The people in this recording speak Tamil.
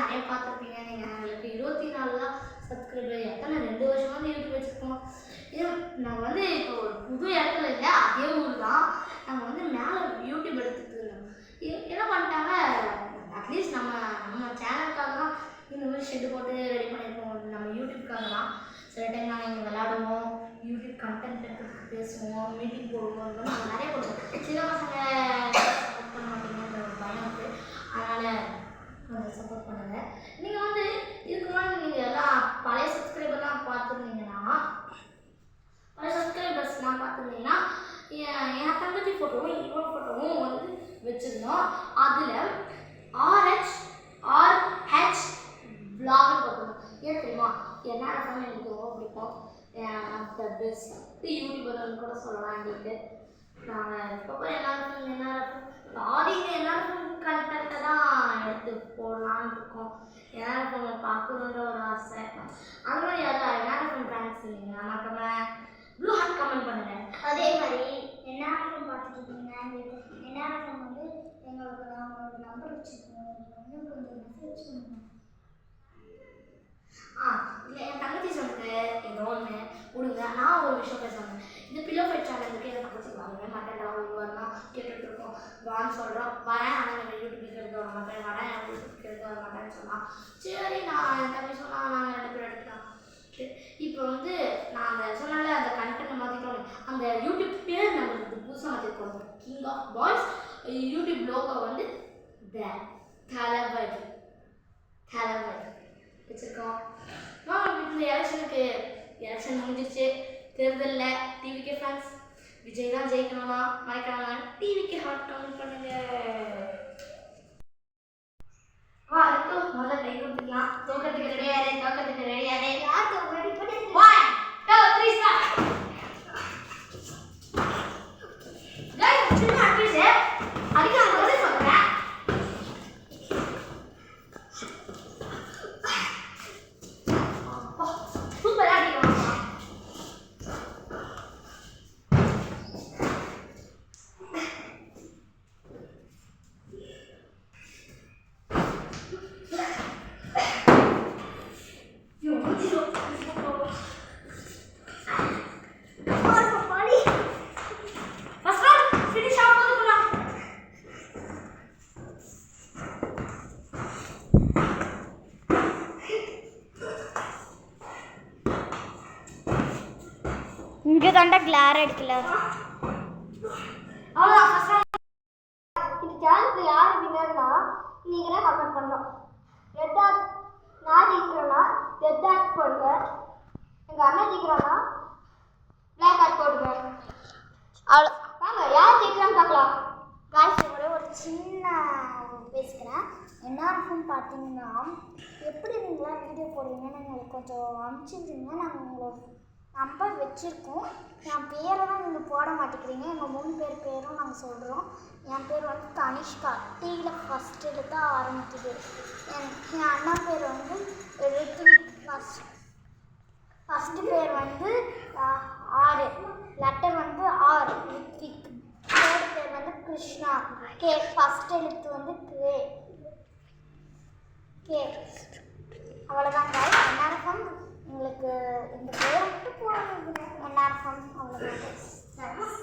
நிறைய பார்த்துருப்பீங்க. நீங்கள் எங்களுக்கு 24 தான் சப்ஸ்கிரைபர். எத்தனை 2 வருஷமாக வந்து யூடியூப் வச்சுருக்கோம். இது நாங்கள் வந்து இப்போ ஒரு புது இடத்துல இல்லை, அதே ஊர் தான். நாங்கள் வந்து மேலே யூடியூப் எடுத்துகிட்டு இருந்தோம். என்ன பண்ணிட்டாங்க, அட்லீஸ்ட் நம்ம சேனலுக்காக தான் இந்த மாதிரி ஷெட்டு போட்டு ரெடி பண்ணியிருக்கோம். நம்ம யூடியூப்காக தான். சில டைம் நாங்கள் இங்கே விளையாடுவோம், யூடியூப் கண்டென்ட் எடுத்து பேசுவோம், மீட்டிங் போடுவோம், இந்த மாதிரி நிறைய போடுவோம். சின்ன பசங்க சப்போர்ட் பண்ண மாட்டீங்கன்ற ஒரு பயம் இருக்குது. அதனால் கொஞ்சம் சப்போர்ட் பண்ணுங்கள். நீங்கள் வந்து இதுக்கு முன்னாடி நீங்கள் எல்லாம் பழைய சப்ஸ்கிரைபர்லாம் பார்த்துருந்தீங்கன்னா, என் தங்கச்சி ஃபோட்டோவும் இவன் ஃபோட்டோவும் வந்து வச்சுருந்தோம். அதில் RH vlogனு போட்டுருந்தோம். ஏன் தெரியுமா, என்னோட ஃபேமிலி எனக்கு ரொம்ப பிடிக்கும். த பெஸ்ட் யூடியூபர்னு கூட சொல்லலாம். எங்களுக்கு நாங்கள் இப்போ என்னோட கண்டென்ட்டை தான் எடுத்து போடலான்னு இருக்கோம். என்னோட ஃபேமிலி பார்க்கணுன்ற ஒரு ஆசை. அந்த மாதிரி யாரும் என்னோட ஃபேமிலி ஃபேன்ஸ் இல்லைங்க, மறக்காமல் ப்ளூ ஹார்ட் கமெண்ட் பண்ணுங்கள். அதே மாதிரி என்னோட ஃபேமிலி பார்த்துட்டு இருக்கீங்க. என்னோட ஃபேமிலி வந்து எங்களுக்கு நாங்கள் ஒரு நம்பர் வச்சுருக்கோம், இன்னும் கொஞ்சம் மெசேஜ் பண்ணுவோம். இல்லை என் தங்கச்சி சொன்னது ஏதோ ஒன்று கொடுங்க. நான் ஒரு விஷயம் பேசுவேன். இந்த பில்லோ ஃபைட் சேனலுக்கு என் தங்கச்சி வாங்க மாட்டேன்டா, ஒரு வாரமாக கேட்டுட்ருக்கோம். வான்னு சொல்கிறோம், வரேன். ஆனால் நம்ம யூடியூப்க்கு எடுத்து வர மாட்டேன், வரேன் யூடியூப்க்கு எடுத்து வர மாட்டேன்னு சொன்னான். சரி, நான் என் தங்கச்சி சொன்னால் நாங்கள் 2 பேரும் எடுத்துக்கலாம். இப்போ வந்து நான் அந்த சொன்னால அந்த கண்டென்ட்டை மாற்றிக்கிறோம். அந்த யூடியூப் பேர் நம்மளுக்கு புதுசாக மாற்றிருக்கோம். King of boys. YouTube logo வந்து தளபதி வச்சுருக்கோம். இந்த எலெக்ஷன் முடிஞ்சிருச்சு. தேர்தலில் டிவிகே ஃபேன்ஸ் விஜய் தான் ஜெயிக்கணும்னா மறைக்காம டிவிக்கு ஹாட் கமெண்ட் பண்ணுங்க. அதுக்கு முதல்ல கை கொடுத்துக்கலாம். தோக்கிறதுக்கு ரெடியாரு, தோக்கிறதுக்கு ரெடியாரு. யார் ரெடி பண்ணி 1 2 3 ஸ்டார்ட். கைஸ் சின்ன அட்வைஸ் அடிக்காம வந்து சொல்றேன். சூப்பரா அடிக்கலாம். இங்கே தாண்டா கிளார் எடுக்கல. இந்த சேனலுக்கு யார் வின்னர்னா நீங்களே கமெண்ட் பண்ணோம். ரெட் ஆட் நான் ஜெயிக்கிறேன்னா ரெட் ஆட் போடுங்க. எங்கள் அண்ணன் ஜெயிக்கிறான்னா பிளாக் ஆட் போடுங்க. அவ்வளோ வாங்க, யார் ஜெயிக்கிறான்னு பார்க்கலாம். காய்ஸ் ஒரு சின்ன பேசுகிறேன். என்ன இருக்குன்னு பார்த்தீங்கன்னா, எப்படி நீங்களாம் வீடியோ போடுவீங்கன்னு எங்களுக்கு கொஞ்சம் அனுப்பிச்சிருந்தீங்க. நாங்கள் உங்களோட நம்பர் வச்சுருக்கோம். என் பேரை தான் நீங்கள் போட மாட்டேங்கிறீங்க. எங்கள் 3 பேரும் நாங்கள் சொல்கிறோம். என் பேர் வந்து தனிஷ்கா. டியில் ஃபஸ்ட்டு எழுத்து ஆரம்பிக்குது. என் அண்ணா பேர் வந்து ரித்விக். ஃபஸ்ட்டு பேர் வந்து R, லெட்டர் வந்து R ரித்விக். தேர்ட் பேர் வந்து கிருஷ்ணா. கே ஃபஸ்ட் எழுத்து வந்து கே. அவ்வளோதான் காய். என்ஆர்எஃப்எம் உங்களுக்கு இந்த பேரை மட்டும் போடுறது. என்ஆர்எஃப்எம் அவ்வளோதான்.